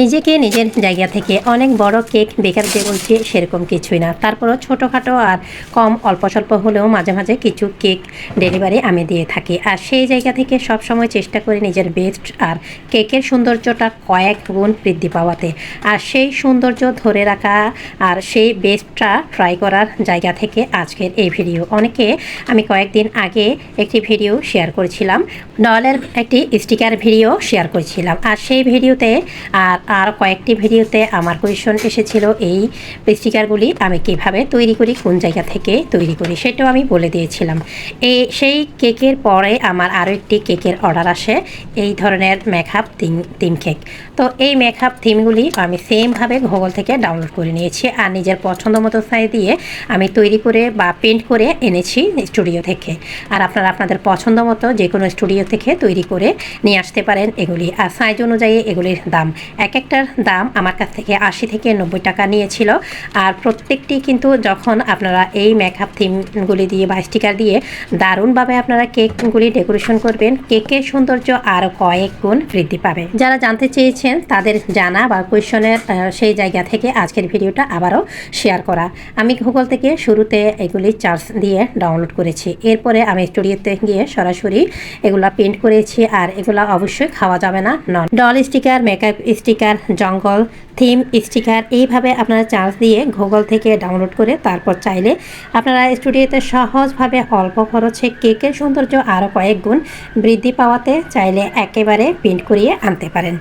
নিজেকে নিজের জায়গা থেকে অনেক বড় কেক বেকার যে বলছি সেরকম কিছুই না। তারপরও ছোটোখাটো আর কম অল্প স্বল্প হলেও মাঝে মাঝে কিছু কেক ডেলিভারি আমি দিয়ে থাকি। আর সেই জায়গা থেকে সব সময় চেষ্টা করি নিজের বেস্ট আর কেকের সৌন্দর্যটা কয়েক গুণ বৃদ্ধি পাওয়াতে, আর সেই সৌন্দর্য ধরে রাখা আর সেই বেস্টটা ট্রাই করার জায়গা থেকে আজকের এই ভিডিও। অনেকে আমি কয়েকদিন আগে একটি ভিডিও শেয়ার করেছিলাম, ডলের একটি স্টিকার ভিডিও শেয়ার করেছিলাম, আর সেই ভিডিওতে আর কয়েকটি ভিডিওতে আমার কোয়েশন এসেছিল এই স্টিকারগুলি আমি কিভাবে তৈরি করি, কোন জায়গা থেকে তৈরি করি সেটাও আমি বলে দিয়েছিলাম। সেই কেকের পরে আমার আরও একটি কেকের অর্ডার আসে, এই ধরনের মেকআপ থিম কেক। তো এই মেকআপ থিমগুলি আমি সেমভাবে গুগল থেকে ডাউনলোড করে নিয়েছি, আর নিজের পছন্দ মতো সাইজ দিয়ে আমি তৈরি করে বা পেন্ট করে এনেছি স্টুডিও থেকে। আর আপনারা আপনাদের পছন্দ মতো যে কোনো স্টুডিও থেকে তৈরি করে নিয়ে আসতে পারেন এগুলি। আর সাইজ অনুযায়ী এগুলির দাম, এক একটার দাম আমার কাছ থেকে 80 থেকে 90 টাকা নিয়েছিল। আর প্রত্যেকটি কিন্তু যখন আপনারা এই মেকআপ থিমগুলি দিয়ে বা স্টিকার দিয়ে দারুণভাবে আপনারা কেকগুলি ডেকোরেশন করবেন, কেকের সৌন্দর্য আরও কয়েক গুণ বৃদ্ধি পাবে। যারা জানতে চেয়েছেন তাদের জানা বা কোয়েশনের সেই জায়গা থেকে আজকের ভিডিওটা আবারও শেয়ার করা। আমি গুগল থেকে শুরুতে এগুলি চার্জ দিয়ে ডাউনলোড করেছি, এরপরে আমি স্টুডিওতে গিয়ে সরাসরি এগুলা প্রিন্ট করেছি। আর এগুলা অবশ্যই খাওয়া যাবে না, ডল স্টিকার, মেকআপ স্টিকার, জঙ্গল থিম স্টিকার, এইভাবে আপনারা চার্জ দিয়ে গুগল থেকে ডাউনলোড করে তারপর চাইলে আপনারা স্টুডিওতে সহজভাবে অল্প খরচে কেকের সৌন্দর্য আরও কয়েক গুণ বৃদ্ধি পাওয়াতে চাইলে একেবারে প্রিন্ট করিয়ে আনতে পারেন।